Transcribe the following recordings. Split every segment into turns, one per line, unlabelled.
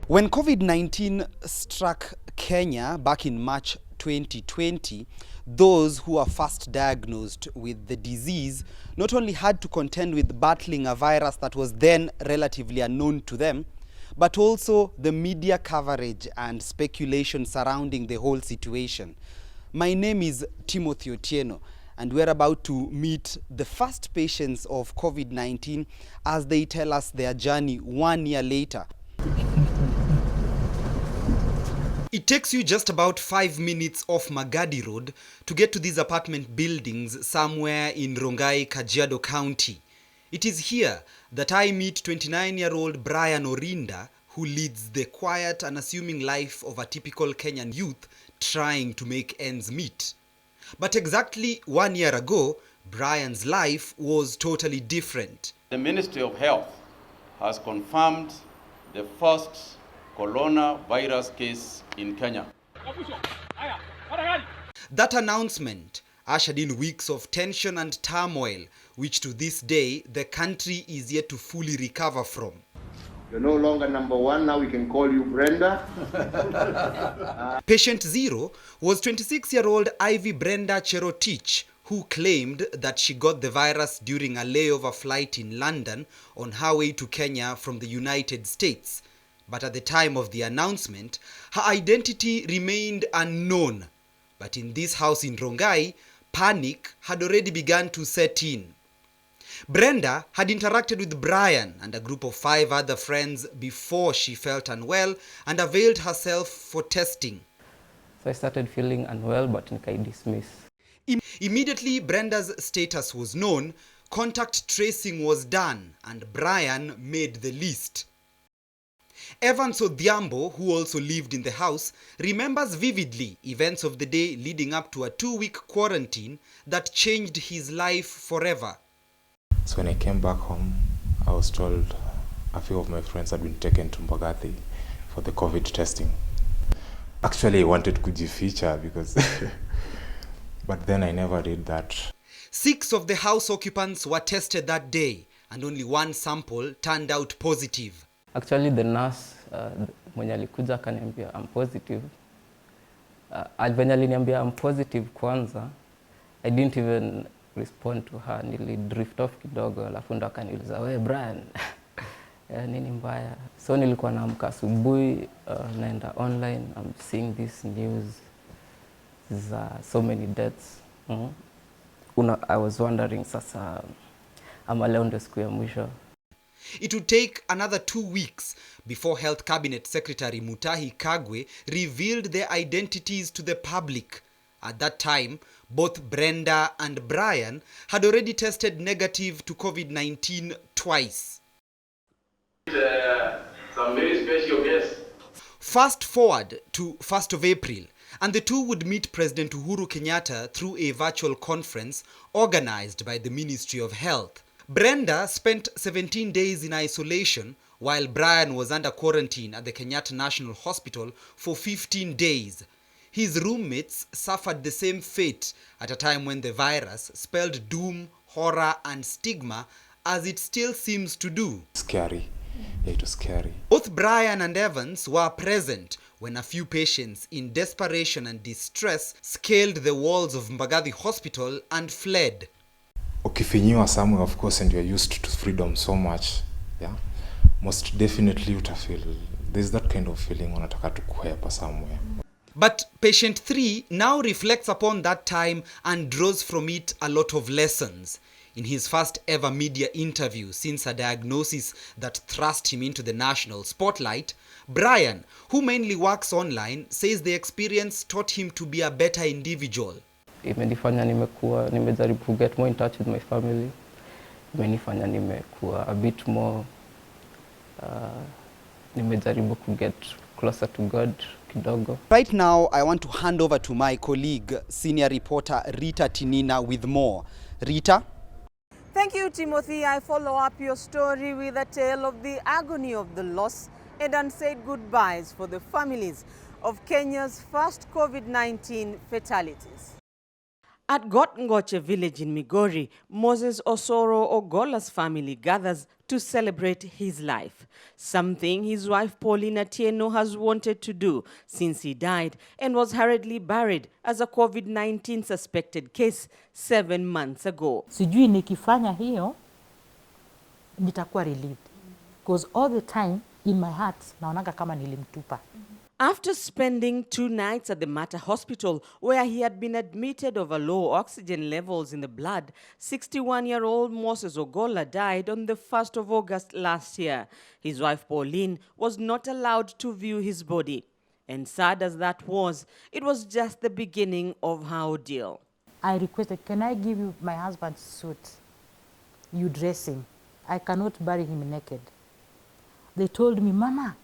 When Covid-19 struck Kenya back in March 2020, those who were first diagnosed with the disease not only had to contend with battling a virus that was then relatively unknown to them, but also the media coverage and speculation surrounding the whole situation. My name is Timothy Otieno, and we're about to meet the first patients of Covid-19 as they tell us their journey 1 year later. It takes you just about 5 minutes off Magadi Road to get to these apartment buildings somewhere in Rongai, Kajiado County. It is here that I meet 29-year-old Brian Orinda, who leads the quiet, unassuming life of a typical Kenyan youth trying to make ends meet. But exactly 1 year ago, Brian's life was totally different.
The Ministry of Health has confirmed the first coronavirus case in Kenya.
That announcement ushered in weeks of tension and turmoil, which to this day the country is yet to fully recover from.
You're no longer number one, now we can call you Brenda.
Patient zero was 26-year-old Ivy Brenda Cherotich, who claimed that she got the virus during a layover flight in London on her way to Kenya from the United States. But at the time of the announcement, her identity remained unknown. But in this house in Rongai, panic had already begun to set in. Brenda had interacted with Brian and a group of 5 other friends before she felt unwell and availed herself for testing.
So I started feeling unwell, but I dismissed.
Immediately Brenda's status was known, contact tracing was done, and Brian made the list. Evans Odhiambo, who also lived in the house, remembers vividly events of the day leading up to a 2-week quarantine that changed his life forever.
So when I came back home, I was told a few of my friends had been taken to Mbagathi for the COVID testing. Actually, I wanted kujificha because, but then I never did that.
6 of the house occupants were tested that day, and only 1 sample turned out positive.
Actually, the nurse mwenye alikuja akaniambia I'm positive. Venye aliniambia I'm positive kwanza, I didn't even respond to her. Nili drift off kidogo, alafu ndo akaniuliza, "We Brian, nini mbaya?" So nilikuwa naamka asubuhi, naenda online, I'm seeing this news. There's so many deaths. I was wondering sasa ama leo ndo siku ya mwisho.
It would take another 2 weeks before Health Cabinet Secretary Mutahi Kagwe revealed their identities to the public. At that time, both Brenda and Brian had already tested negative to Covid-19 twice.
Some very special guests.
Fast forward to 1st of April, and the two would meet President Uhuru Kenyatta through a virtual conference organized by the Ministry of Health. Brenda spent 17 days in isolation, while Brian was under quarantine at the Kenyatta National Hospital for 15 days. His roommates suffered the same fate at a time when the virus spelled doom, horror, and stigma, as it still seems to do.
Scary. Yeah, it was scary.
Both Brian and Evans were present when a few patients in desperation and distress scaled the walls of Mbagathi Hospital and fled.
Ukifinyiwa somewhere, of course, and you're used to freedom so much, yeah, most definitely utafeel. There's that kind of feeling unataka tu kuhepa somewhere.
But patient 3 now reflects upon that time and draws from it a lot of lessons. In his first ever media interview since a diagnosis that thrust him into the national spotlight, Brian, who mainly works online, says the experience taught him to be a better individual.
Imenifanya nimejaribu to get more in touch with my family. Imenifanya nimekuwa a bit more, nimejaribu to get closer to God kidogo.
Right now, I want to hand over to my colleague, senior reporter Rita Tinina, with more. Rita?
Thank you, Timothy. I follow up your story with a tale of the agony of the loss and unsaid goodbyes for the families of Kenya's first COVID-19 fatalities. At Gotngoche village in Migori, Moses Osoro Ogola's family gathers to celebrate his life, something his wife Paulina Tieno has wanted to do since he died and was hurriedly buried as a COVID-19 suspected case 7 months ago.
Sijui nikifanya hiyo nitakuwa relieved because all the time in my heart naonaga kama nilimtupa.
After spending 2 nights at the Mater Hospital, where he had been admitted over low oxygen levels in the blood, 61-year-old Moses Ogola died on the 1st of August last year. His wife Pauline was not allowed to view his body. And sad as that was, it was just the beginning of her ordeal.
I requested, can I give you my husband's suit? You dress him. I cannot bury him naked. They told me, Mama,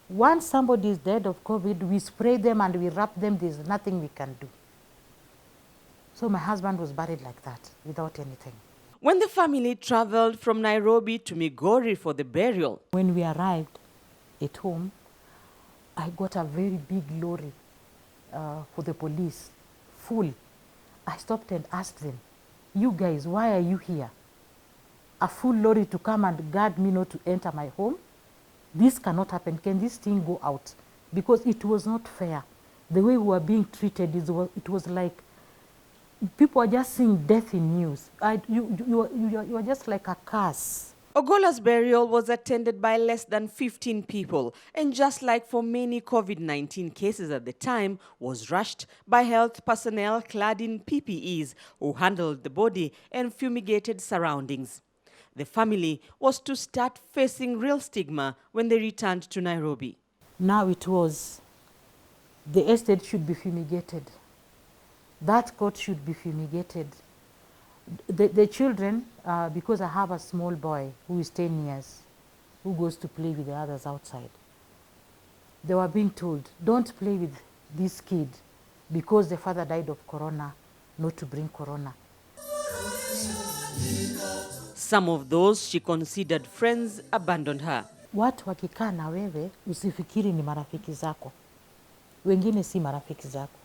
once somebody is dead of COVID, we spray them and we wrap them, there's nothing we can do. So my husband was buried like that, without anything.
When the family traveled from Nairobi to Migori for the burial,
When we arrived at home, I got a very big lorry for the police, full. I stopped and asked them, you guys, why are you here? A full lorry to come and guard me not to enter my home? This cannot happen. Can this thing go out? Because it was not fair. The way we were being treated, it was like people are just seeing death in news. You are just like a curse.
Ogola's burial was attended by less than 15 people, and just like for many COVID-19 cases at the time, was rushed by health personnel clad in PPEs who handled the body and fumigated surroundings. The family was to start facing real stigma when they returned to Nairobi.
Now it was, the estate should be fumigated. That court should be fumigated. The children, because I have a small boy who is 10 years, who goes to play with the others outside, they were being told, don't play with this kid because the father died of corona, not to bring corona.
Some of those she considered friends abandoned her.
Watu wakikaa na wewe usifikiri ni marafiki zako. Wengine si marafiki zako.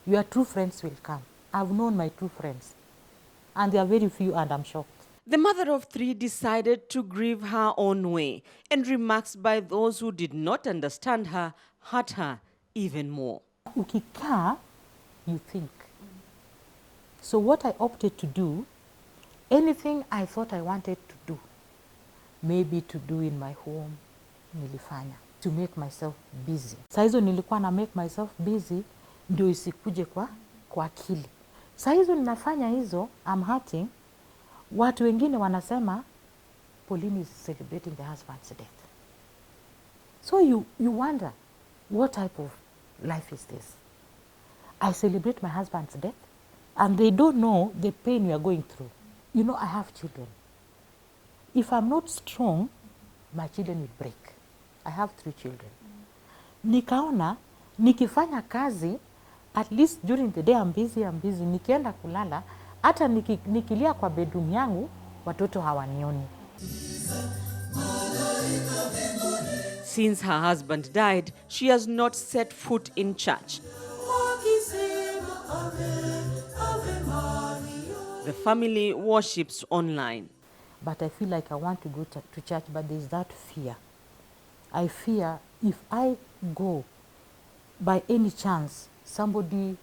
Your true friends will come. I've known my true friends. And they are very few and I'm shocked.
The mother of 3 decided to grieve her own way, and remarks by those who did not understand her hurt her even more.
Ukikaa, you think. So what I opted to do, anything I thought I wanted to do, maybe to do in my home, nilifanya, to make myself busy. Saa hizo nilikuwa na make myself busy, ndio isikuje kwa akili. Saa hizo ninafanya hizo, I'm hurting, watu wengine wanasema, Pauline is celebrating the husband's death. So you wonder, what type of life is this? I celebrate my husband's death, and they don't know the pain we are going through. You know, I have children. If I'm not strong, my children will break. I have 3 children. Nikaona, nikifanya kazi, at least during the day I'm busy. Nikienda kulala, hata nikilia kwa bedroom yangu, watoto hawanioni.
Since her husband died, she has not set foot in church. The family worships online.
But I feel like I want to go to church, but there's that fear. I fear if I go, by any chance, somebody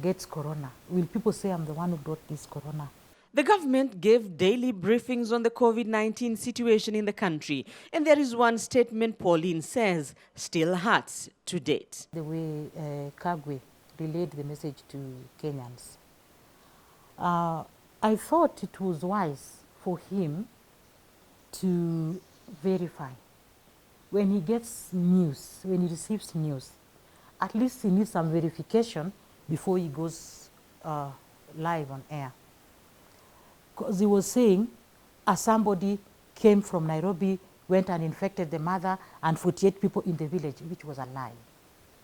gets corona, will people say I'm the one who brought this corona?
The government gave daily briefings on the COVID-19 situation in the country, and there is one statement Pauline says still hurts to date.
The way Kagwe relayed the message to Kenyans, I thought it was wise for him to verify. When he gets news, when he receives news, at least he needs some verification before he goes live on air. Because he was saying, somebody came from Nairobi, went and infected the mother and 48 people in the village, which was a lie.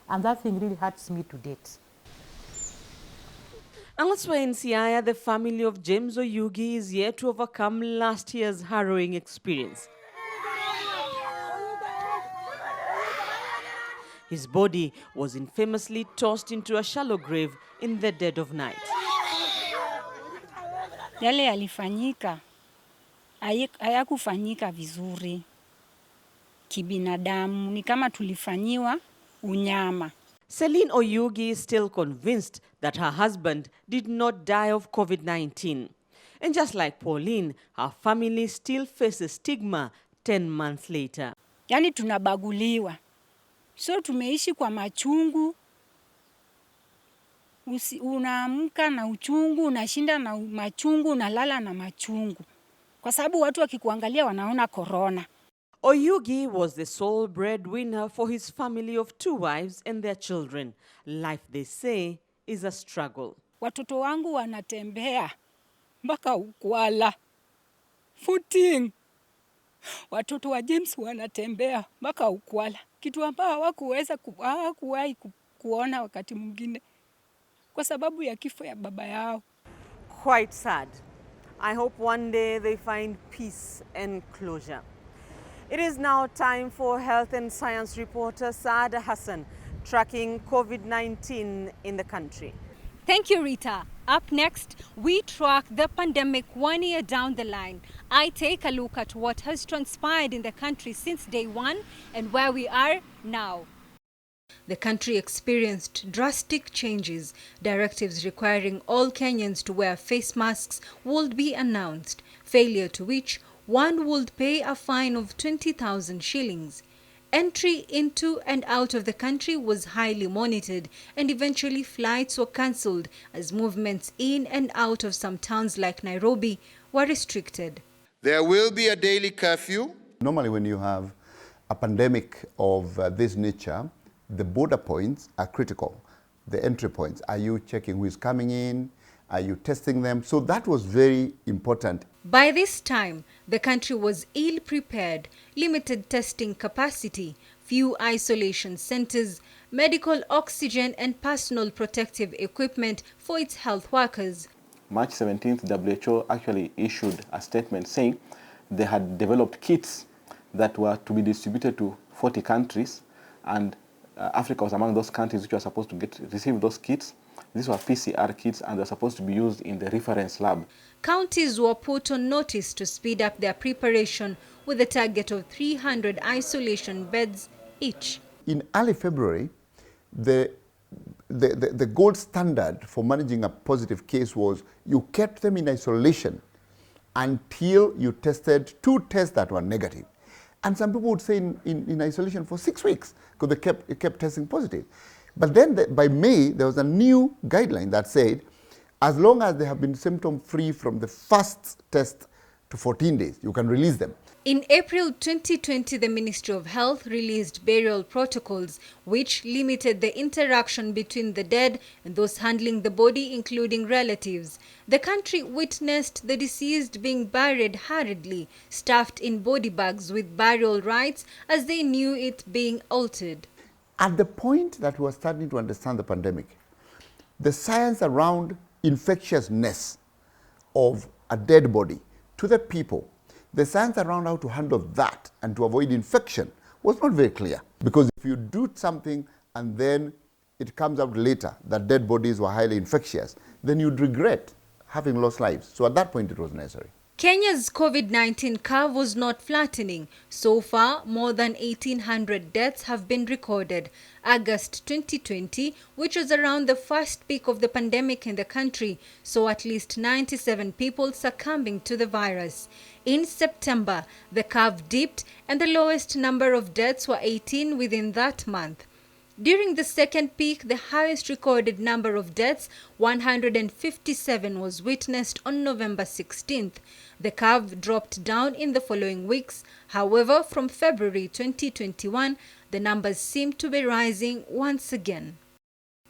And that thing really hurts me to date.
Elsewhere in Siaya, the family of James Oyugi is yet to overcome last year's harrowing experience. His body was infamously tossed into a shallow grave in the dead of night.
Yale yalifanyika hayakufanyika vizuri kibinadamu, ni kama tulifanyiwa unyama.
Celine Oyugi is still convinced that her husband did not die of COVID-19. And just like Pauline, her family still faces stigma 10 months later.
Yani tunabaguliwa. So tumeishi kwa machungu. Unaamka na uchungu, unashinda na machungu, unalala na machungu. Kwa sababu watu wakikuangalia wanaona corona.
Oyugi was the sole breadwinner for his family of 2 wives and their children. Life, they say, is a struggle.
Watoto wangu wanatembea mpaka Ogola footing. Watoto wa James wanatembea mpaka Ogola, kitu ambao hawakuwahi kuona wakati mwingine kwa sababu ya kifo ya baba yao.
Quite sad. I hope one day they find peace and closure. It is now time for health and science reporter Sarda Hassan tracking COVID-19 in the country.
Thank you, Rita. Up next, we track the pandemic 1 year down the line. I take a look at what has transpired in the country since day one and where we are now. The country experienced drastic changes. Directives requiring all Kenyans to wear face masks would be announced, failure to which one would pay a fine of 20,000 shillings. Entry into and out of the country was highly monitored, and eventually flights were cancelled as movements in and out of some towns like Nairobi were restricted.
There will be a daily curfew.
Normally when you have a pandemic of this nature, the border points are critical. The entry points. Are you checking who is coming in? Are you testing them? So that was very important.
By this time, the country was ill-prepared, limited testing capacity, few isolation centers, medical oxygen and personal protective equipment for its health workers.
March 17th, WHO actually issued a statement saying they had developed kits that were to be distributed to 40 countries, and Africa was among those countries which were supposed to receive those kits. These were PCR kits and they're supposed to be used in the reference lab.
Counties were put on notice to speed up their preparation with a target of 300 isolation beds each.
In early February, the gold standard for managing a positive case was you kept them in isolation until you tested 2 tests that were negative. And some people would say in isolation for 6 weeks because they kept testing positive. But then by May, there was a new guideline that said, as long as they have been symptom-free from the first test to 14 days, you can release them.
In April 2020, the Ministry of Health released burial protocols, which limited the interaction between the dead and those handling the body, including relatives. The country witnessed the deceased being buried hurriedly, stuffed in body bags with burial rites as they knew it being altered.
At the point that we were starting to understand the pandemic, the science around infectiousness of a dead body to the people, the science around how to handle that and to avoid infection was not very clear. Because if you do something and then it comes out later that dead bodies were highly infectious, then you'd regret having lost lives. So at that point it was necessary.
Kenya's COVID-19 curve was not flattening. So far, more than 1,800 deaths have been recorded. August 2020, which was around the first peak of the pandemic in the country, saw at least 97 people succumbing to the virus. In September, the curve dipped and the lowest number of deaths were 18 within that month. During the second peak, the highest recorded number of deaths, 157, was witnessed on November 16th. The curve dropped down in the following weeks. However, from February 2021, the numbers seem to be rising once again.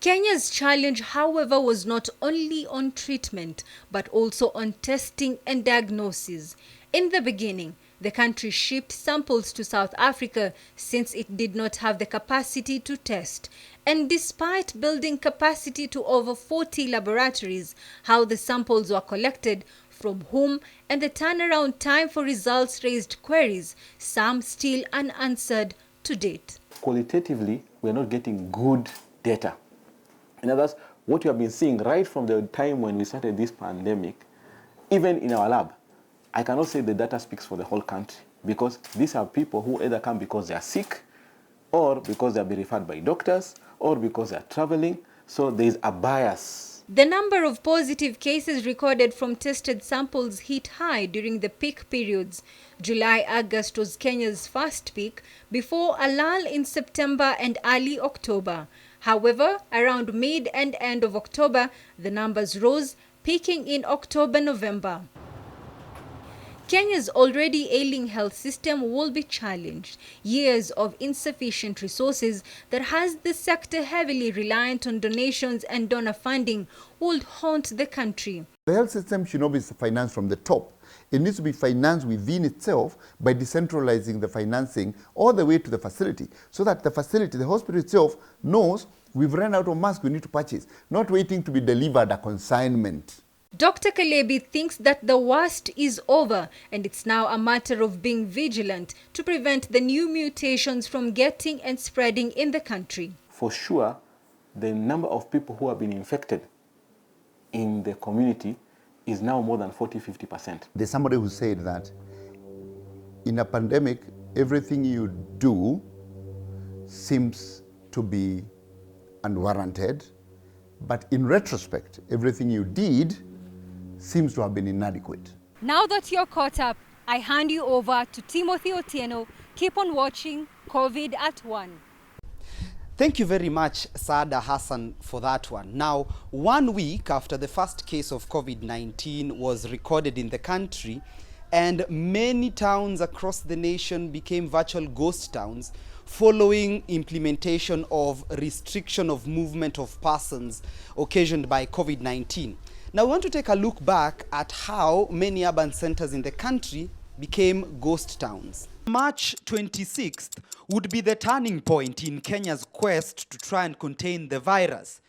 Kenya's challenge, however, was not only on treatment, but also on testing and diagnosis. In the beginning, the country shipped samples to South Africa since it did not have the capacity to test. And despite building capacity to over 40 laboratories, how the samples were collected, from whom, and the turnaround time for results raised queries, some still unanswered to date.
Qualitatively, we are not getting good data. In other words, what we have been seeing right from the time when we started this pandemic, even in our lab, I cannot say the data speaks for the whole country, because these are people who either come because they are sick, or because they have been referred by doctors, or because they are traveling. So there is a bias.
The number of positive cases recorded from tested samples hit high during the peak periods. July-August was Kenya's first peak, before a lull in September and early October. However, around mid and end of October, the numbers rose, peaking in October-November. Kenya's already ailing health system will be challenged. Years of insufficient resources that has the sector heavily reliant on donations and donor funding will haunt the country.
The health system should not be financed from the top. It needs to be financed within itself by decentralizing the financing all the way to the facility, so that the facility, the hospital itself, knows we've run out of masks, we need to purchase, not waiting to be delivered a consignment.
Dr. Kalebi thinks that the worst is over, and it's now a matter of being vigilant to prevent the new mutations from getting and spreading in the country.
For sure, the number of people who have been infected in the community is now more than 40–50%.
There's somebody who said that in a pandemic, everything you do seems to be unwarranted, but in retrospect, everything you did seems to have been inadequate.
Now that you're caught up, I hand you over to Timothy Otieno. Keep on watching COVID at 1.
Thank you very much, Sarda Hassan, for that one. Now, 1 week after the first case of COVID-19 was recorded in the country, and many towns across the nation became virtual ghost towns following implementation of restriction of movement of persons occasioned by COVID-19. Now, we want to take a look back at how many urban centers in the country became ghost towns. March 26th would be the turning point in Kenya's quest to try and contain the virus.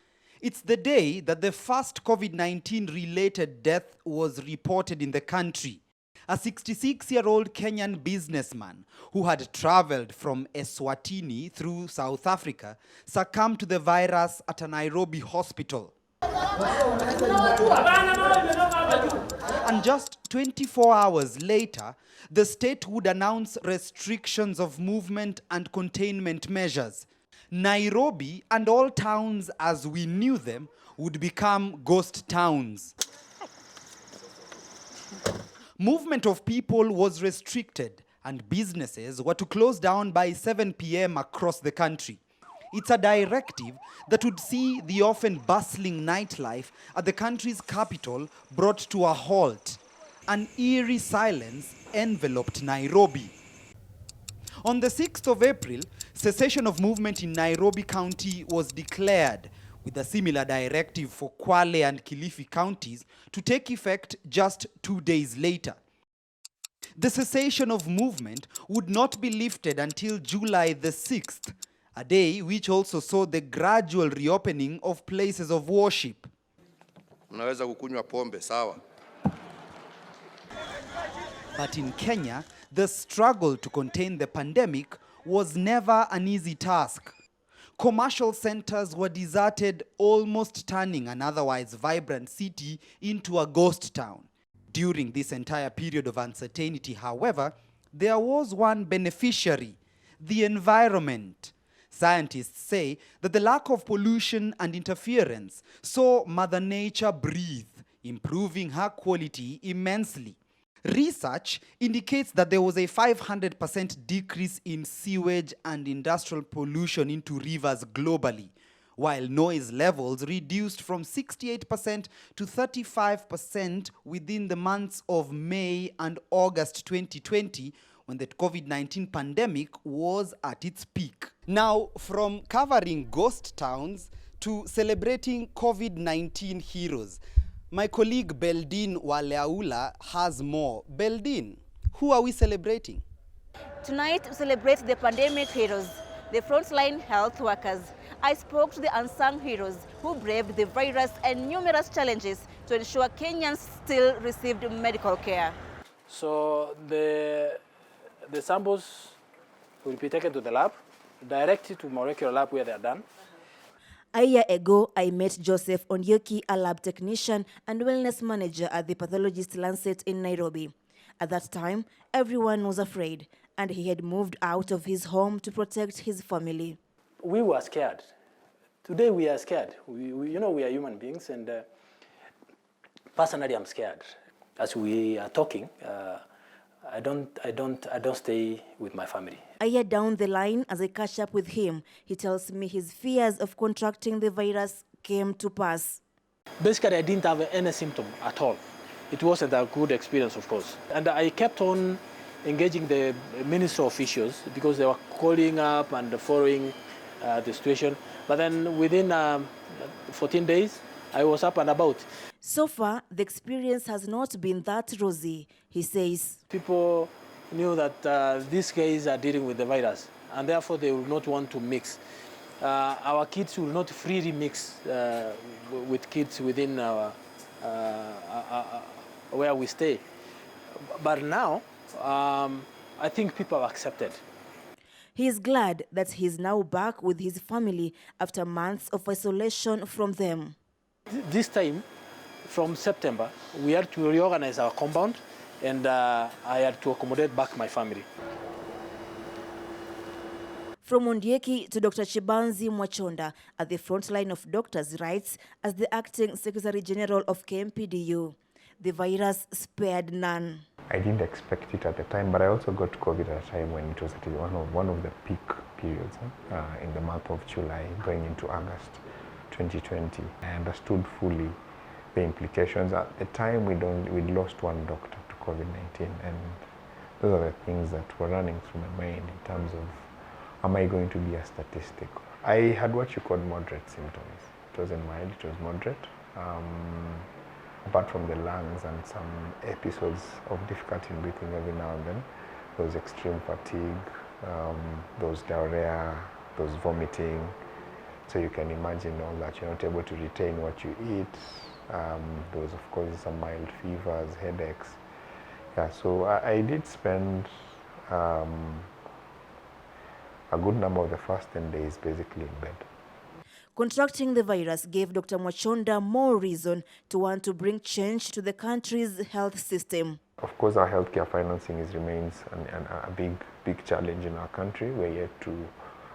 It's the day that the first COVID-19 related death was reported in the country. A 66-year-old Kenyan businessman who had traveled from Eswatini through South Africa succumbed to the virus at a Nairobi hospital. And just 24 hours later, the state would announce restrictions of movement and containment measures. Nairobi and all towns as we knew them would become ghost towns. Movement of people was restricted, and businesses were to close down by 7 p.m. across the country. It's a directive that would see the often bustling nightlife at the country's capital brought to a halt. An eerie silence enveloped Nairobi. On the 6th of April, cessation of movement in Nairobi County was declared, with a similar directive for Kwale and Kilifi counties to take effect just 2 days later. The cessation of movement would not be lifted until July the 6th, a day which also saw the gradual reopening of places of worship.
Unaweza kukunywa pombe, sawa?
But in Kenya, the struggle to contain the pandemic was never an easy task. Commercial centers were deserted, almost turning an otherwise vibrant city into a ghost town. During this entire period of uncertainty, however, there was one beneficiary: the environment. Scientists say that the lack of pollution and interference saw Mother Nature breathe, improving her quality immensely. Research indicates that there was a 500% decrease in sewage and industrial pollution into rivers globally, while noise levels reduced from 68% to 35% within the months of May and August 2020, when the COVID-19 pandemic was at its peak. Now, from covering ghost towns to celebrating COVID-19 heroes, my colleague Beldin Waleaula has more. Beldin, who are we celebrating?
Tonight, we celebrate the pandemic heroes, the frontline health workers. I spoke to the unsung heroes who braved the virus and numerous challenges to ensure Kenyans still received medical care.
So the samples will be taken to the lab, direct to molecular lab where they are done.
A year ago, I met Joseph Ondioki, a lab technician and wellness manager at the pathologist Lancet in Nairobi. At that time, everyone was afraid, and he had moved out of his home to protect his family.
We were scared. Today we are scared. We are human beings, and personally I'm scared. As we are talking, I don't stay with my family.
A year down the line, as I catch up with him, he tells me his fears of contracting the virus came to pass.
Basically, I didn't have any symptom at all. It wasn't a good experience, of course. And I kept on engaging the Ministry officials because they were calling up and following the situation. But then within 14 days, I was up and about.
So far, the experience has not been that rosy, he says.
People knew that these guys are dealing with the virus, and therefore they will not want to mix. Our kids will not freely mix with kids within where we stay. But now, I think people have accepted.
He is glad that he is now back with his family after months of isolation from them.
This time, from September, we had to reorganize our compound, and I had to accommodate back my family.
From Ondieki to Dr. Chibanzi Mwachonda at the Frontline of Doctors' Rights as the Acting Secretary General of KMPDU. The virus spared none.
I didn't expect it at the time, but I also got COVID at a time when it was at one of the peak periods in the month of July going into August 2020. I understood fully the implications. At the time, we'd lost one doctor to COVID-19, and those are the things that were running through my mind in terms of, am I going to be a statistic? I had what you call moderate symptoms. It wasn't mild, it was moderate. Apart from the lungs and some episodes of difficulty in breathing every now and then, there was extreme fatigue, there was diarrhea, there was vomiting. So you can imagine all that. You're not able to retain what you eat. There was, of course, some mild fevers, headaches. Yeah, so I did spend a good number of the first 10 days basically in bed.
Contracting the virus gave Dr. Mwachonda more reason to want to bring change to the country's health system.
Of course, our healthcare financing remains a big challenge in our country. We're yet to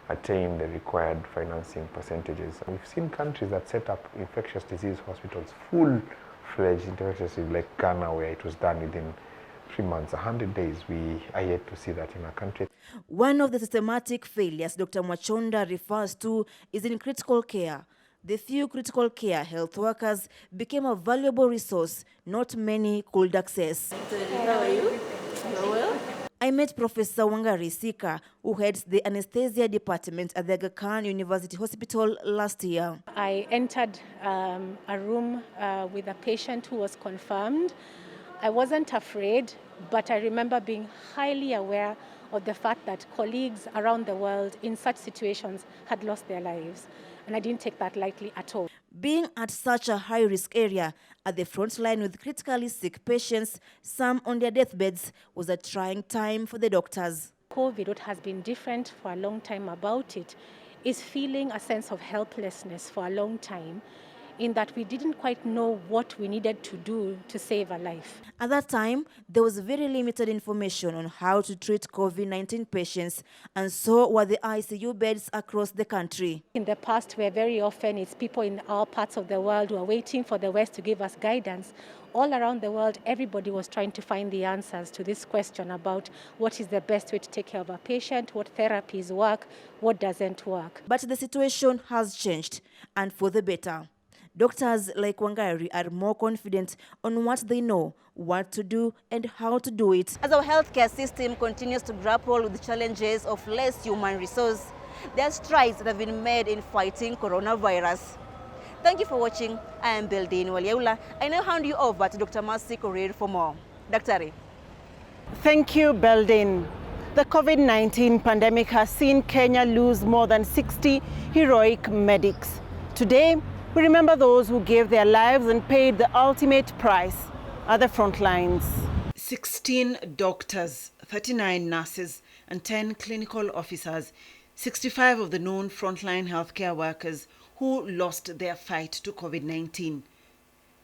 attain the required financing percentages. We've seen countries that set up infectious disease hospitals, full-fledged infectious disease, like Ghana, where it was done within 3 months, 100 days. We are yet to see that in our country.
One of the systematic failures Dr. Mwachonda refers to is in critical care. The few critical care health workers became a valuable resource not many could access.
How are you? You're well?
I met Professor Wangari Sika, who heads the anesthesia department at the Aga Khan University Hospital last year.
I entered a room with a patient who was confirmed. I wasn't afraid, but I remember being highly aware of the fact that colleagues around the world in such situations had lost their lives. And I didn't take that lightly at all.
Being at such a high-risk area, at the front line with critically sick patients, some on their deathbeds, was a trying time for the doctors.
COVID, what has been different for a long time about it, is feeling a sense of helplessness for a long time, in that we didn't quite know what we needed to do to save a life.
At that time, there was very limited information on how to treat COVID-19 patients, and so were the ICU beds across the country.
In the past, where very often it's people in our parts of the world who are waiting for the West to give us guidance, all around the world, everybody was trying to find the answers to this question about what is the best way to take care of a patient, what therapies work, what doesn't work.
But the situation has changed, and for the better. Doctors like Wangari are more confident on what they know, what to do, and how to do it.
As our healthcare system continues to grapple with the challenges of less human resource, there are strides that have been made in fighting coronavirus. Thank you for watching. I am Beldine Walieula. I now hand you over to Dr. Mercy Korir for more. Dr.
Thank you, Beldine. The COVID-19 pandemic has seen Kenya lose more than 60 heroic medics. Today, we remember those who gave their lives and paid the ultimate price at the front lines.
16 doctors, 39 nurses, and 10 clinical officers.
65 of the known frontline healthcare workers who lost their fight to COVID-19.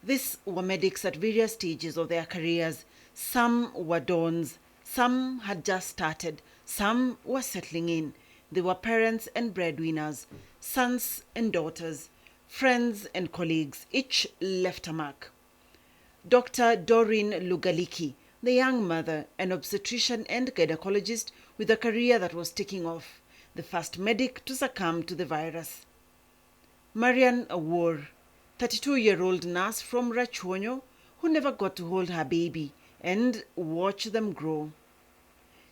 These were medics at various stages of their careers. Some were dawns, some had just started, some were settling in. They were parents and breadwinners, sons and daughters, friends and colleagues, each left a mark. Dr. Doreen Lugaliki, the young mother, an obstetrician and gynecologist with a career that was taking off, the first medic to succumb to the virus. Marian Awor, 32-year-old nurse from Rachuonyo, who never got to hold her baby and watch them grow.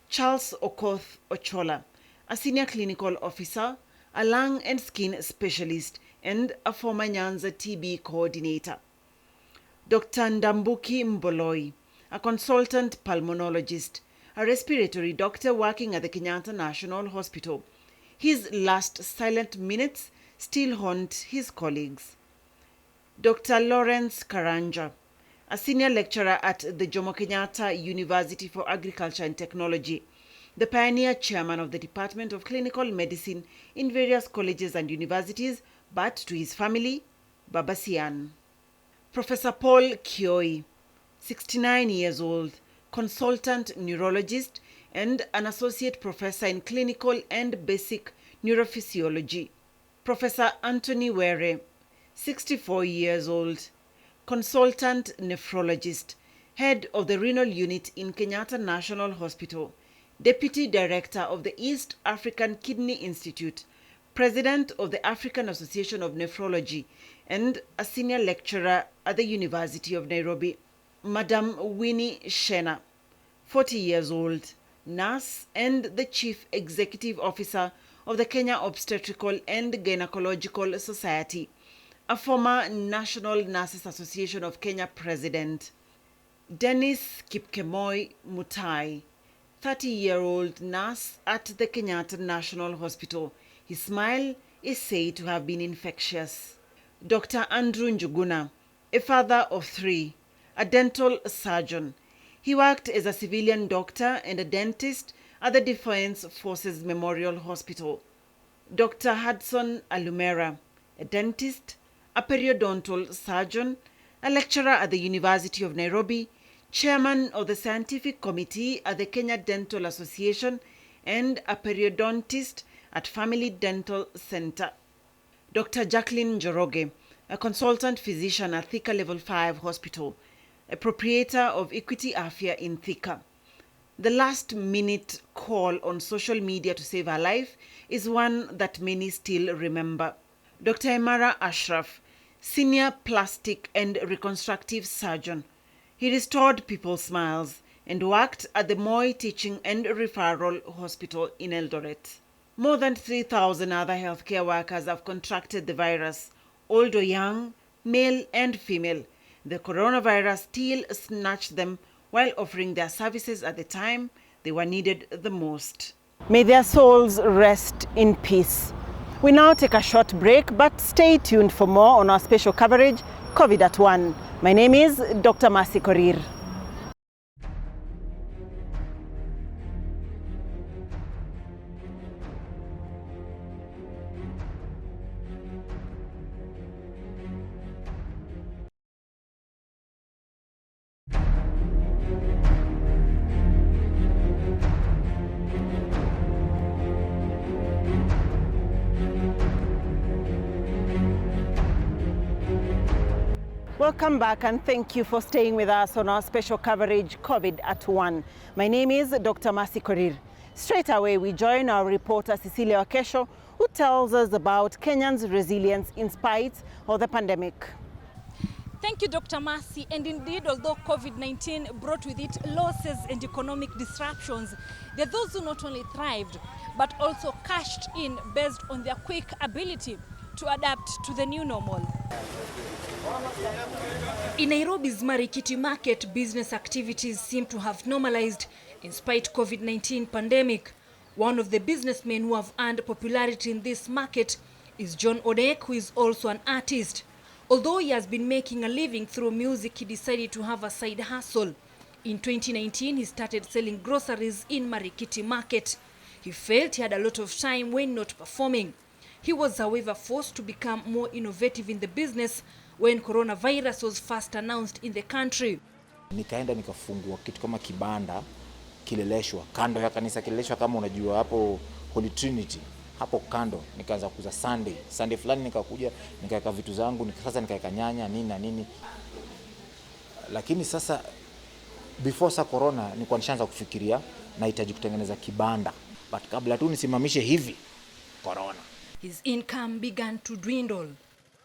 Charles Okoth Ochola, a senior clinical officer, a lung and skin specialist, and a former Nyanza TB coordinator. Dr. Ndambuki Mboloi, a consultant pulmonologist, a respiratory doctor working at the Kenyatta National Hospital. His last silent minutes still haunt his colleagues. Dr. Lawrence Karanja, a senior lecturer at the Jomo Kenyatta University for Agriculture and Technology, the pioneer chairman of the Department of Clinical Medicine in various colleges and universities, but to his family, Babasian. Professor Paul Kioi, 69 years old, consultant neurologist and an associate professor in clinical and basic neurophysiology. Professor Anthony Were, 64 years old, consultant nephrologist, head of the renal unit in Kenyatta National Hospital, deputy director of the East African Kidney Institute, president of the African Association of Nephrology, and a senior lecturer at the University of Nairobi. Madam Winnie Shena, 40 years old, nurse and the chief executive officer of the Kenya Obstetrical and Gynecological Society, a former National Nurses Association of Kenya president. Dennis Kipkemoi Mutai, 30-year-old nurse at the Kenyatta National Hospital. His smile is said to have been infectious. Dr. Andrew Njuguna, a father of 3, a dental surgeon. He worked as a civilian doctor and a dentist at the Defense Forces Memorial Hospital. Dr. Hudson Alumera, a dentist, a periodontal surgeon, a lecturer at the University of Nairobi, chairman of the scientific committee at the Kenya Dental Association, and a periodontist at Family Dental Center. Dr. Jacqueline Njoroge, a consultant physician at Thika Level 5 Hospital, a proprietor of Equity Afia in Thika. The last-minute call on social media to save her life is one that many still remember. Dr. Emara Ashraf, senior plastic and reconstructive surgeon. He restored people's smiles and worked at the Moi Teaching and Referral Hospital in Eldoret. More than 3,000 other healthcare workers have contracted the virus, old or young, male and female. The coronavirus still snatched them while offering their services at the time they were needed the most. May their souls rest in peace. We now take a short break, but stay tuned for more on our special coverage, COVID at 1. My name is Dr. Masi Korir. Welcome back and thank you for staying with us on our special coverage, COVID at 1. My name is Dr. Masi Korir. Straight away, we join our reporter Cecilia Wakesho, who tells us about Kenyans' resilience in spite of the pandemic.
Thank you, Dr. Masi. And indeed, although COVID-19 brought with it losses and economic disruptions, there are those who not only thrived, but also cashed in based on their quick ability to adapt to the new normal. In Nairobi's Marikiti market, business activities seem to have normalized in spite COVID-19 pandemic. One of the businessmen who have earned popularity in this market is John Odek, who is also an artist. Although he has been making a living through music, he decided to have a side hustle. In 2019, he started selling groceries in Marikiti market. He felt he had a lot of time when not performing. He was, however, forced to become more innovative in the business when coronavirus was first announced in the country.
Nikaenda nikafungua kitu kama kibanda Kileleshwa, kando ya kanisa Kileleshwa, kama unajua hapo Holy Trinity, hapo kando. Nikaanza kuuza Sunday fulani nikakuja nikaweka vitu zangu, sasa nikaweka nyanya nini na nini. Lakini sasa before sa corona nilikuwa nishaanza kufikiria nahitaji kutengeneza kibanda, but kabla tu nisimamishe hivi corona.
His income began to dwindle,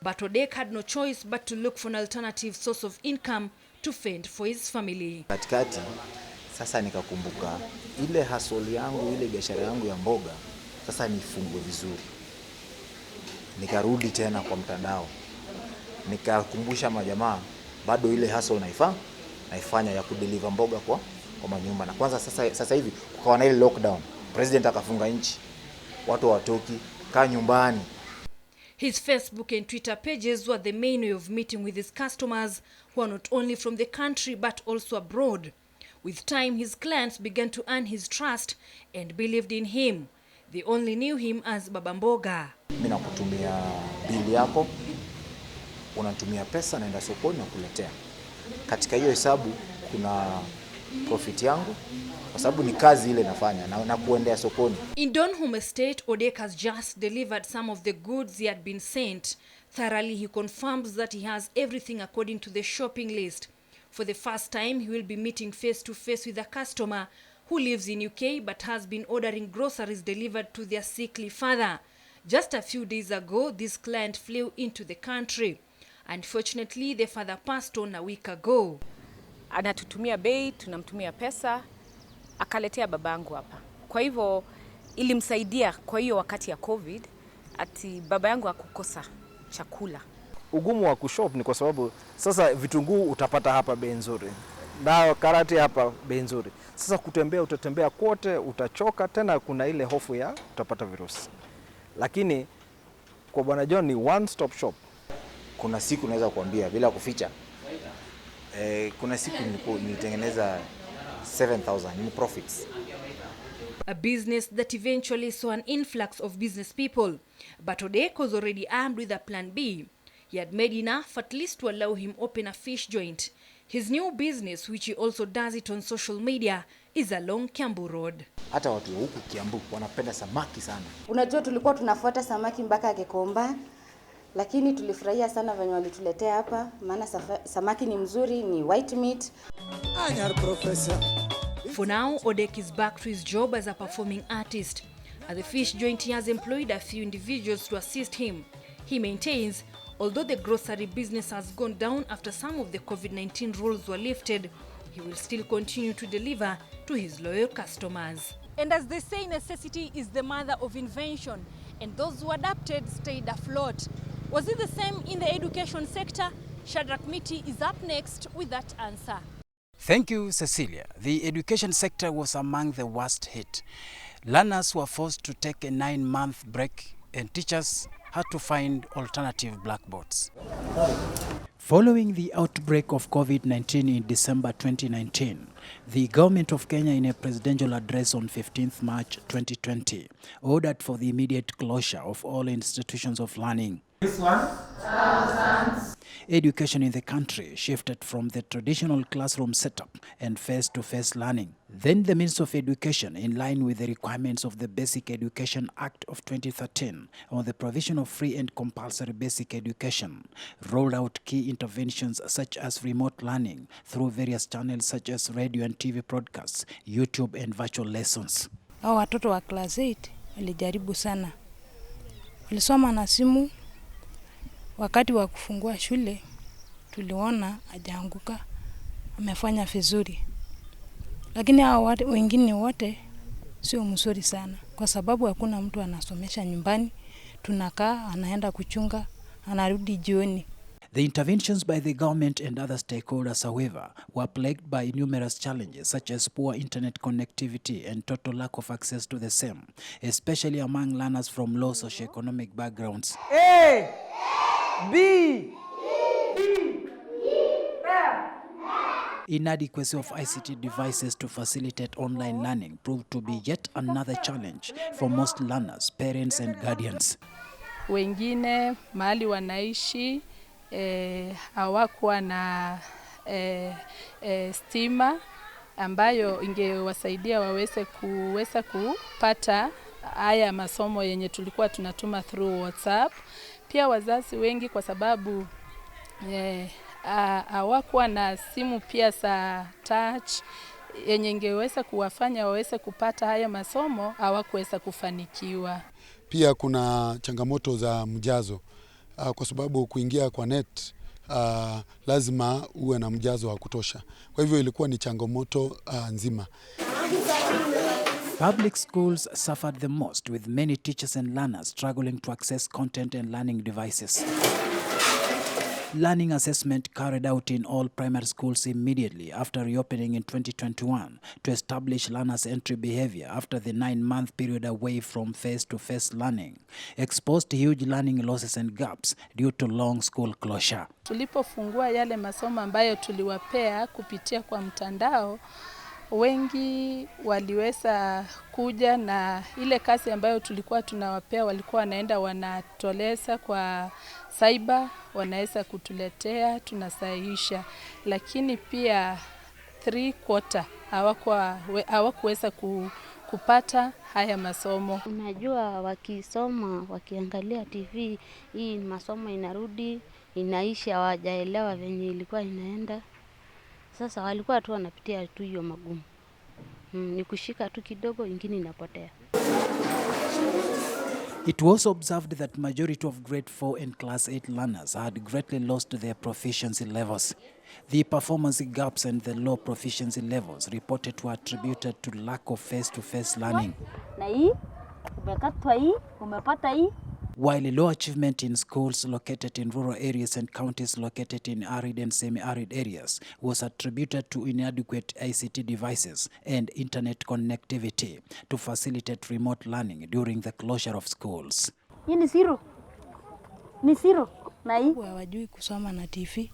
but Odek had no choice but to look for an alternative source of income to fend for his family.
Katikati sasa nikakumbuka ile hustle yangu, ile biashara yangu ya mboga, sasa nifungue vizuri. Nikarudi tena kwa mtandao, nikakumbusha majamaa bado ile hustle naifanya ya kudeliver mboga kwa manyumba. Na kwanza sasa hivi kukawa na ile lockdown, president akafunga nchi, watu watoki, kaa nyumbani.
His Facebook and Twitter pages were the main way of meeting with his customers who are not only from the country but also abroad. With time, his clients began to earn his trust and believed in him. They only knew him as Baba Mboga.
Mimi nakutumia bili yako, unatumia pesa, naenda sokoni na kuletea. Katika hiyo hesabu kuna profit yangu, kwa sababu ni kazi ile nafanya na kuendea sokoni.
In Donholm Estate, Odek has just delivered some of the goods he had been sent. Thoroughly, he confirms that he has everything according to the shopping list. For the first time, he will be meeting face-to-face with a customer who lives in UK but has been ordering groceries delivered to their sickly father. Just a few days ago, this client flew into the country. Unfortunately, the father passed on a week ago.
Anatutumia bei, tunamtumia pesa, akaletea babangu hapa. Kwa hivyo ilimsaidia kwa hiyo wakati ya COVID, ati baba yangu hakukosa chakula.
Ugumu wa kushop ni kwa sababu sasa vitunguu utapata hapa bei nzuri, dawa karati hapa bei nzuri. Sasa kutembea utatembea kote, utachoka, tena kuna ile hofu ya utapata virusi. Lakini kwa Bwana John ni one stop shop.
Kuna siku naweza kuambia bila kuficha, kuna siku nilitengeneza 7,000 in profits.
A business that eventually saw an influx of business people. But Odek was already armed with a plan B. He had made enough at least to allow him open a fish joint. His new business, which he also does it on social media, is along Kiambu Road.
Hata watu wa huku Kiambu wanapenda samaki sana.
Unajua tulikuwa tunafuata samaki mpaka Gikomba, lakini tulifurahia sana venye walituletea hapa, maana samaki ni mzuri, ni white meat.
For now, Odek is back to his job as a performing artist. At the fish joint, he has employed a few individuals to assist him. He maintains, although the grocery business has gone down after some of the COVID-19 rules were lifted, he will still continue to deliver to his loyal customers. And as they say, necessity is the mother of invention, and those who adapted stayed afloat. Was it the same in the education sector? Shadrach Miti is up next with that answer.
Thank you, Cecilia. The education sector was among the worst hit. Learners were forced to take a 9-month break, and teachers had to find alternative blackboards. Following the outbreak of COVID-19 in December 2019, the government of Kenya, in a presidential address on 15th March 2020, ordered for the immediate closure of all institutions of learning. This one? Education in the country shifted from the traditional classroom setup and face-to-face learning. Then the Minister of Education, in line with the requirements of the Basic Education Act of 2013 on the provision of free and compulsory basic education, rolled out key interventions such as remote learning through various channels such as radio and TV broadcasts, YouTube and virtual lessons.
Hao watoto wa class 8 walijaribu sana. Walisoma na simu. Wakati wa kufungua shule tuliona hajaanguka, amefanya vizuri. Lakini hao wengine wote sio mzuri sana, kwa sababu hakuna mtu anasomesha nyumbani. Tunakaa, anaenda kuchunga, anarudi jioni.
The interventions by the government and other stakeholders, however, were plagued by numerous challenges such as poor internet connectivity and total lack of access to the same, especially among learners from low socioeconomic backgrounds.
A, B,
Inadequacy of ICT devices to facilitate online learning proved to be yet another challenge for most learners, parents and guardians.
Wengine mahali wanaishi hawakuwa na stima ambayo ingewasaidia kuweza kupata haya masomo yenye tulikuwa tunatuma through WhatsApp. Pia wazazi wengi kwa sababu hawakuwa na simu pia za touch yenye ingeweza kuwafanya waweze kupata haya masomo, hawakuweza kufanikiwa.
Pia kuna changamoto za mjazo kwa sababu kuingia kwa net lazima uwe na mjazo wa kutosha. Kwa hivyo ilikuwa ni changamoto nzima.
Public schools suffered the most, with many teachers and learners struggling to access content and learning devices. Learning assessment carried out in all primary schools immediately after reopening in 2021 to establish learners' entry behavior after the 9-month period away from face-to-face learning exposed huge learning losses and gaps due to long school closure.
Tulipofungua yale masomo ambayo tuliwapea kupitia kwa mtandao, wengi waliweza kuja na ile kazi ambayo tulikuwa tunawapea, walikuwa wanaenda wanatoleza kwa cyber, wanaweza kutuletea, tunasahihisha. Lakini pia 3/4 hawakuweza kupata haya masomo.
Unajua wakisoma, wakiangalia TV, hii masomo inarudi, inaisha, hawajaelewa venye ilikuwa inaenda. Sasa walikuwa tu wanapitia tu hiyo magumu. Ni kushika tu kidogo, ingine inapotea.
It was observed that majority of grade 4 and class 8 learners had greatly lost their proficiency levels. The performance gaps and the low proficiency levels reported were attributed to lack of face-to-face learning.
Na hii, umekatwa hii, umepata hii.
While low achievement in schools located in rural areas and counties located in arid and semi-arid areas was attributed to inadequate ICT devices and internet connectivity to facilitate remote learning during the closure of schools.
Hii ni zero. Ni zero. Na hii
hawajui kusoma na TV.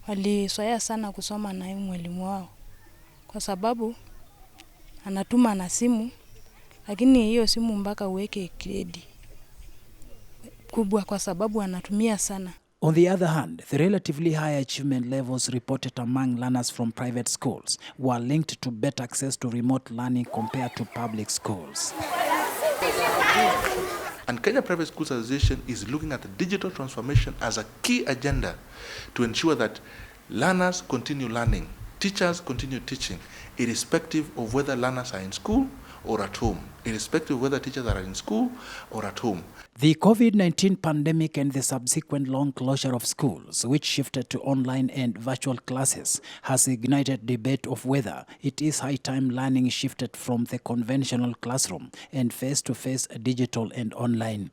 Walizoea sana kusoma na mwalimu wao. Kwa sababu anatuma na simu, lakini hiyo simu mpaka uweke kredi kubwa kwa sababu anatumia sana.
On the other hand, the relatively high achievement levels reported among learners from private schools were linked to better access to remote learning compared to public schools.
And Kenya Private Schools Association is looking at the digital transformation as a key agenda to ensure that learners continue learning, teachers continue teaching, irrespective of whether learners are in school or at home, irrespective of whether teachers are in school or at home.
The COVID-19 pandemic and the subsequent long closure of schools, which shifted to online and virtual classes, has ignited debate of whether it is high time learning shifted from the conventional classroom and face-to-face digital and online.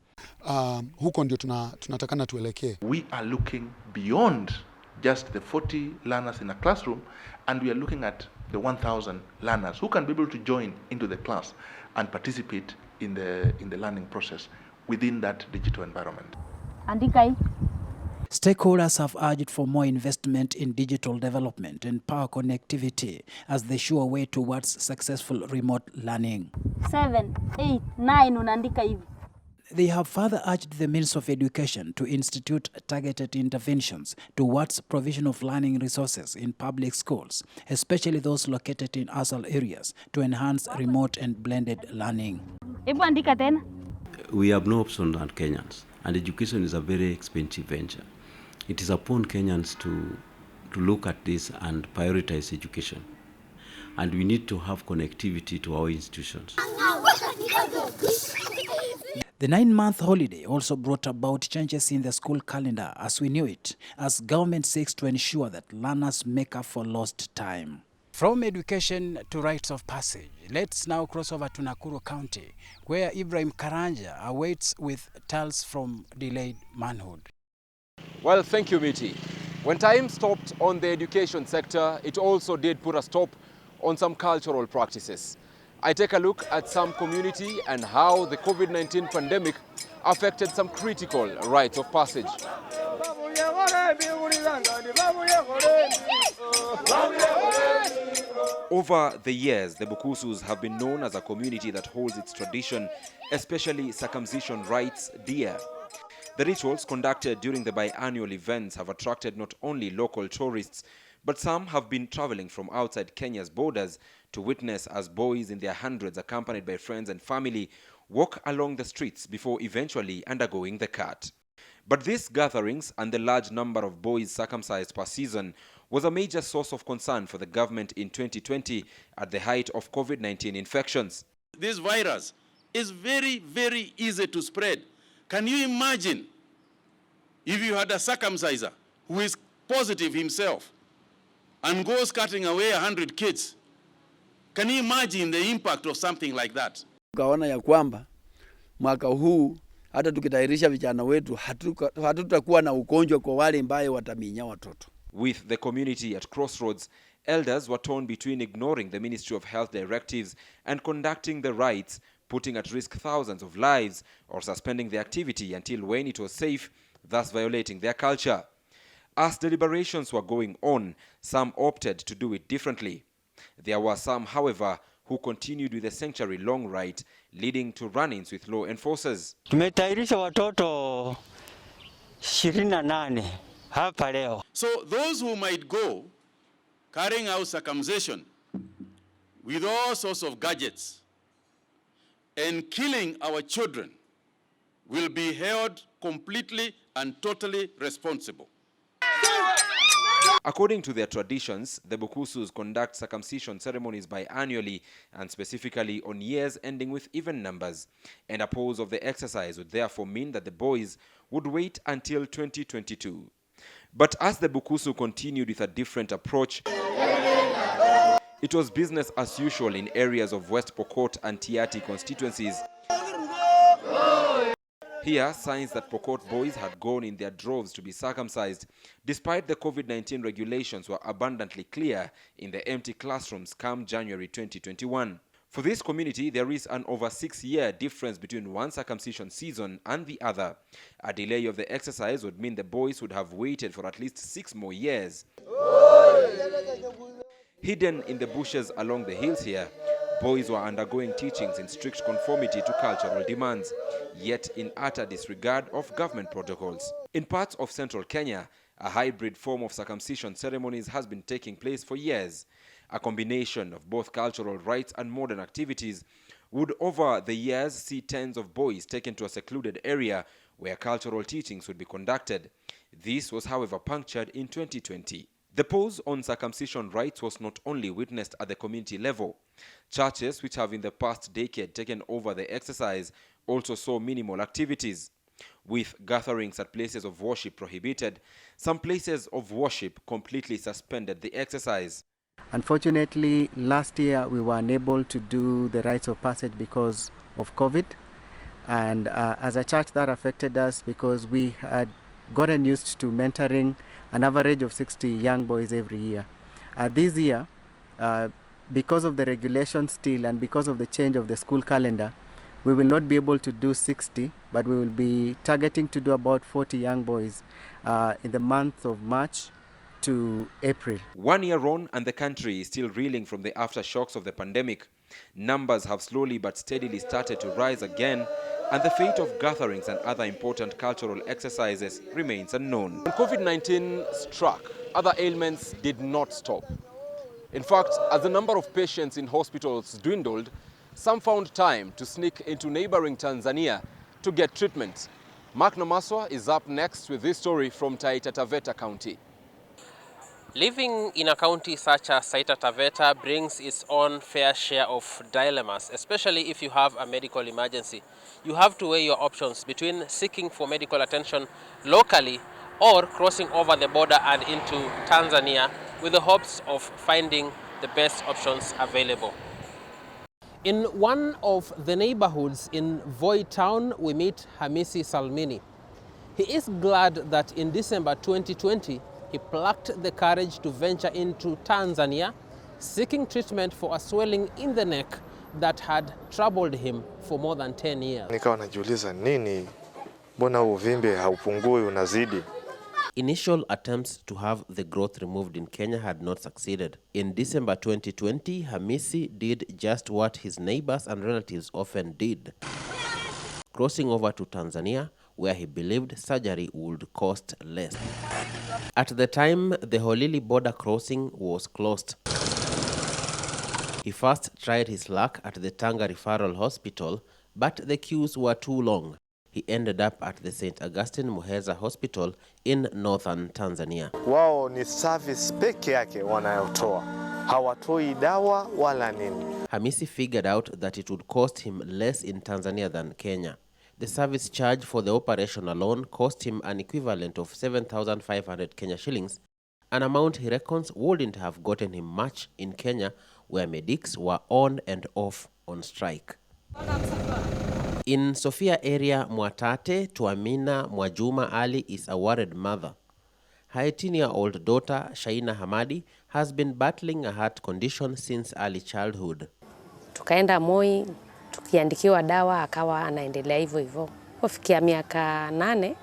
Huko ndio tunatakana tuelekee.
We are looking beyond just the 40 learners in a classroom, and we are looking at the 1,000 learners who can be able to join into the class and participate in the learning process within that digital environment.
Stakeholders have urged for more investment in digital development and power connectivity as the sure way towards successful remote learning.
7, 8, 9 unaandika hivi.
They have further urged the Ministry of Education to institute targeted interventions towards provision of learning resources in public schools, especially those located in rural areas, to enhance remote and blended learning.
Hebu andika tena.
We have no option than Kenyans, and education is a very expensive venture. It is upon Kenyans to look at this and prioritize education. And we need to have connectivity to our institutions.
The 9-month holiday also brought about changes in the school calendar as we knew it, as government seeks to ensure that learners make up for lost time. From education to rites of passage, let's now cross over to Nakuru County, where Ibrahim Karanja awaits with tales from delayed manhood.
Well, thank you, Miti. When time stopped on the education sector, it also did put a stop on some cultural practices. I take a look at some community and how the COVID-19 pandemic affected some critical rites of passage. Over the years, the Bukusus have been known as a community that holds its tradition, especially circumcision rites, dear. The rituals conducted during the biannual events have attracted not only local tourists, but some have been traveling from outside Kenya's borders to witness as boys in their hundreds, accompanied by friends and family, walk along the streets before eventually undergoing the cut. But these gatherings and the large number of boys circumcised per season was a major source of concern for the government in 2020 at the height of COVID-19 infections.
This virus is very, very easy to spread. Can you imagine if you had a circumciser who is positive himself and goes cutting away 100 kids? Can you imagine the impact of something like that?
Tukaona ya kwamba mwaka huu hata tukitayarisha vijana wetu hatutakuwa na ugonjwa kwa wale ambao wataminya watoto.
With the community at crossroads, elders were torn between ignoring the Ministry of Health directives and conducting the rites, putting at risk thousands of lives, or suspending the activity until when it was safe, thus violating their culture. As deliberations were going on, some opted to do it differently. There were some, however, who continued with the century-long rite, leading to run-ins with law enforcers.
Tumetairisha watoto 28 hapa leo.
So those who might go carrying out circumcision with all sorts of gadgets and killing our children will be held completely and totally responsible.
According to their traditions, the Bukusus conduct circumcision ceremonies biannually and specifically on years ending with even numbers. And a pause of the exercise would therefore mean that the boys would wait until 2022. But as the Bukusu continued with a different approach, it was business as usual in areas of West Pokot and Tiati constituencies. Here, signs that Pokot boys had gone in their droves to be circumcised, despite the COVID-19 regulations, were abundantly clear in the empty classrooms come January 2021. For this community, there is an over 6-year difference between one circumcision season and the other. A delay of the exercise would mean the boys would have waited for at least 6 more years. Hidden in the bushes along the hills here, boys were undergoing teachings in strict conformity to cultural demands, yet in utter disregard of government protocols. In parts of central Kenya, a hybrid form of circumcision ceremonies has been taking place for years. A combination of both cultural rites and modern activities would over the years see tens of boys taken to a secluded area where cultural teachings would be conducted. This was, however, punctured in 2020. The pause on circumcision rites was not only witnessed at the community level. Churches, which have in the past decade taken over the exercise, also saw minimal activities. With gatherings at places of worship prohibited, some places of worship completely suspended the exercise.
Unfortunately, last year we were unable to do the rites of passage because of COVID. And as a church, that affected us because we had gotten used to mentoring an average of 60 young boys every year. This year, because of the regulations still and because of the change of the school calendar, we will not be able to do 60, but we will be targeting to do about 40 young boys in the month of March to April.
1 year on, and the country is still reeling from the aftershocks of the pandemic. Numbers have slowly but steadily started to rise again, and the fate of gatherings and other important cultural exercises remains unknown. When COVID-19 struck, other ailments did not stop. In fact, as the number of patients in hospitals dwindled, some found time to sneak into neighboring Tanzania to get treatment. Mark Namaswa is up next with this story from Taita Taveta County.
Living in a county such as Taita Taveta brings its own fair share of dilemmas, especially if you have a medical emergency. You have to weigh your options between seeking for medical attention locally or crossing over the border and into Tanzania with the hopes of finding the best options available. In one of the neighborhoods in Voi town, we meet Hamisi Salmini. He is glad that in December 2020, he plucked the courage to venture into Tanzania, seeking treatment for a swelling in the neck that had troubled him for more than 10 years.
Nikawa najiuliza nini, mbona uvimbe haupungui unazidi?
Initial attempts to have the growth removed in Kenya had not succeeded. In December 2020, Hamisi did just what his neighbors and relatives often did, crossing over to Tanzania, where he believed surgery would cost less. At the time, the Holili border crossing was closed. He first tried his luck at the Tanga Referral Hospital, but the queues were too long. He ended up at the St. Augustine Muheza Hospital in northern Tanzania.
Wao ni service peke yake wanayotoa. Hawatoi dawa wala nini.
Hamisi figured out that it would cost him less in Tanzania than Kenya. The service charge for the operation alone cost him an equivalent of 7,500 Kenya shillings, an amount he reckons wouldn't have gotten him much in Kenya, where medics were on and off on strike. In Sofia area, Mwatate Tuamina Mwajuma Ali is a worried mother. Her 18-year-old daughter, Shaina Hamadi, has been battling a heart condition since early childhood.
Tukaenda Moi, tukiandikiwa dawa, akawa anaendelea hivyo hivyo. Kufikia miaka 8,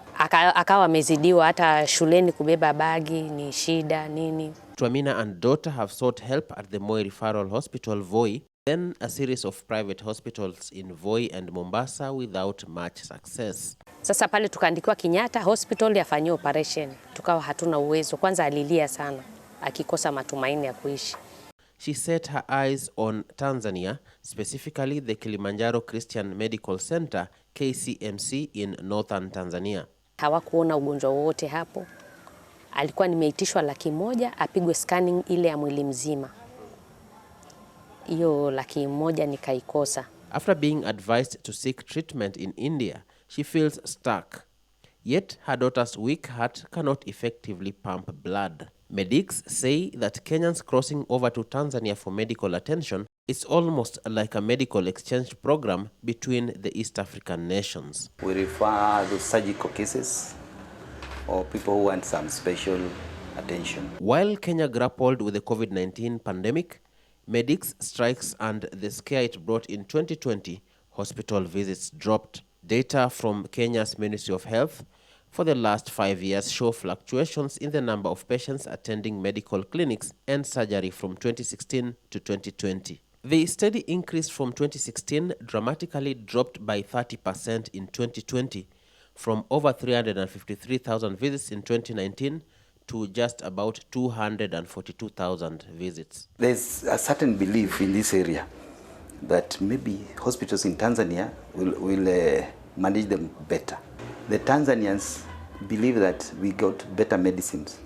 akawa amezidiwa, hata shuleni kubeba bagi ni shida nini.
Tuamina and daughter have sought help at the Moi Referral Hospital, Voi, then a series of private hospitals in Voi and Mombasa without much success.
Sasa pale tukaandikiwa Kenyatta Hospital yafanyie operation. Tukawa hatuna uwezo. Kwanza alilia sana, akikosa matumaini ya kuishi.
She set her eyes on Tanzania, specifically the Kilimanjaro Christian Medical Center, KCMC, in northern Tanzania.
Hawakuona ugonjwa wote hapo. Alikuwa nimeitishwa 100,000 apigwe scanning ile ya mwili mzima. Hiyo 100,000 nikaikosa.
After being advised to seek treatment in India, she feels stuck. Yet her daughter's weak heart cannot effectively pump blood. Medics say that Kenyans crossing over to Tanzania for medical attention is almost like a medical exchange program between the East African nations.
We refer to surgical cases or people who want some special attention.
While Kenya grappled with the COVID-19 pandemic, medics strikes and the scare it brought in 2020, hospital visits dropped. Data from Kenya's Ministry of Health for the last 5 years show fluctuations in the number of patients attending medical clinics and surgery from 2016 to 2020. The steady increase from 2016 dramatically dropped by 30% in 2020, from over 353,000 visits in 2019 to just about 242,000 visits.
There's a certain belief in this area that maybe hospitals in Tanzania will manage them better. The Tanzanians believe that we got better medicines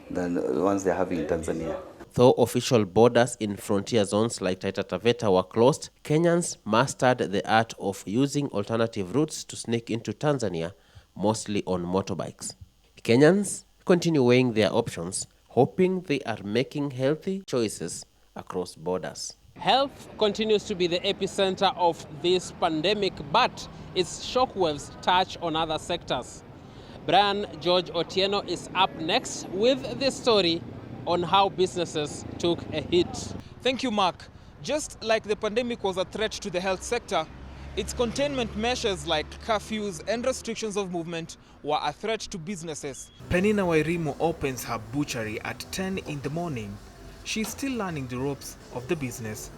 than the ones they're having in Tanzania.
Though official borders in frontier zones like Taita Taveta were closed, Kenyans mastered the art of using alternative routes to sneak into Tanzania, mostly on motorbikes. Kenyans continue weighing their options, hoping they are making healthy choices across borders. Health continues to be the epicenter of this pandemic, but its shockwaves touch on other sectors. Brian George Otieno is up next with this story on how businesses took a hit.
Thank you, Mark. Just like the pandemic was a threat to the health sector, its containment measures like curfews and restrictions of movement were a threat to businesses. Penina Wairimu opens her butchery at 10 in the morning. She's still learning the ropes of the business.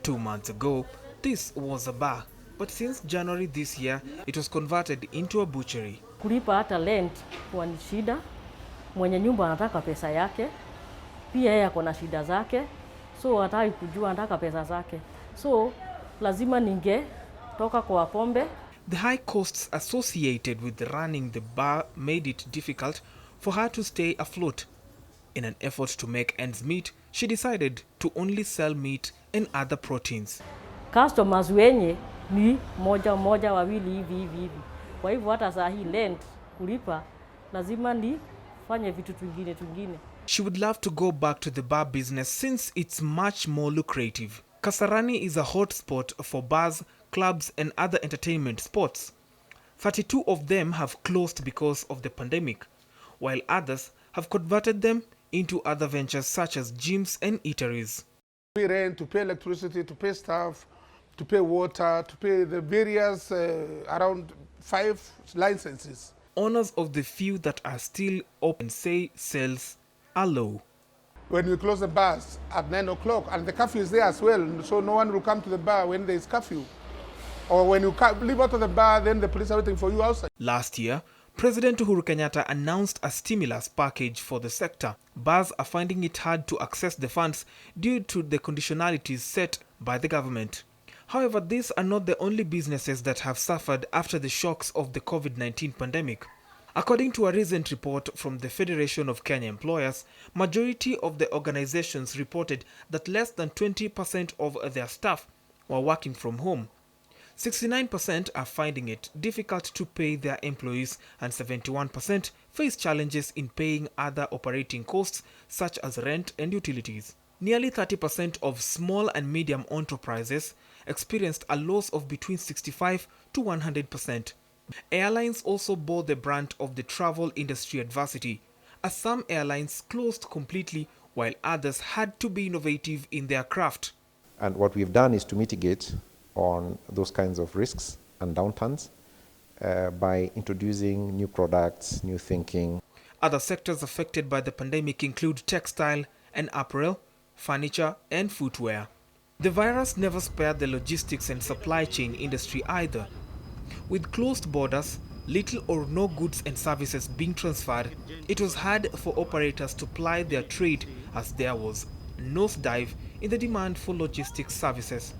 2 months ago, this was a bar, but since January this year, it was converted into a butchery.
Kulipa hata rent kwa ni shida. Mwenye nyumba anataka pesa yake. Pia yeye ako na shida zake. So hataki kujua anataka pesa zake. So lazima toka kwa pombe.
The high costs associated with running the bar made it difficult for her to stay afloat. In an effort to make ends meet, she decided to only sell meat and other proteins.
Customers wenye ni moja wawili hivi. Kwa hivyo hata saa hii rent kulipa lazima fanye vitu tungine.
She would love to go back to the bar business since it's much more lucrative. Kasarani is a hot spot for bars, clubs and other entertainment spots. 32 of them have closed because of the pandemic, while others have converted them into other ventures such as gyms and eateries.
We rent, to pay electricity, to pay staff, to pay water, to pay the various around 5 licenses.
owners of the few that are still open say sales are low.
When we close the bars at 9 o'clock, and the curfew is there as well, so no one will come to the bar when there is curfew. Or when you leave out of the bar, then the police are waiting for you outside.
Last year, President Uhuru Kenyatta announced a stimulus package for the sector. Bars are finding it hard to access the funds due to the conditionalities set by the government. However, these are not the only businesses that have suffered after the shocks of the COVID-19 pandemic. According to a recent report from the Federation of Kenya Employers, majority of the organizations reported that less than 20% of their staff were working from home. 69% are finding it difficult to pay their employees, and 71% face challenges in paying other operating costs such as rent and utilities. Nearly 30% of small and medium enterprises experienced a loss of between 65 to 100%. Airlines also bore the brunt of the travel industry adversity, as some airlines closed completely while others had to be innovative in their craft.
And what we've done is to mitigate on those kinds of risks and downturns by introducing new products, new thinking.
Other sectors affected by the pandemic include textile and apparel, furniture and footwear. The virus never spared the logistics and supply chain industry either. With closed borders, little or no goods and services being transferred, it was hard for operators to ply their trade as there was a nosedive in the demand for logistics services.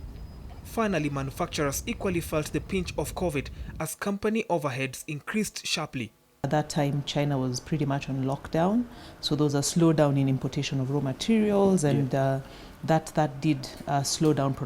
Finally, manufacturers equally felt the pinch of COVID as company overheads increased sharply.
At that time, China was pretty much on lockdown, so there was a slowdown in importation of raw materials, and that did slow down production.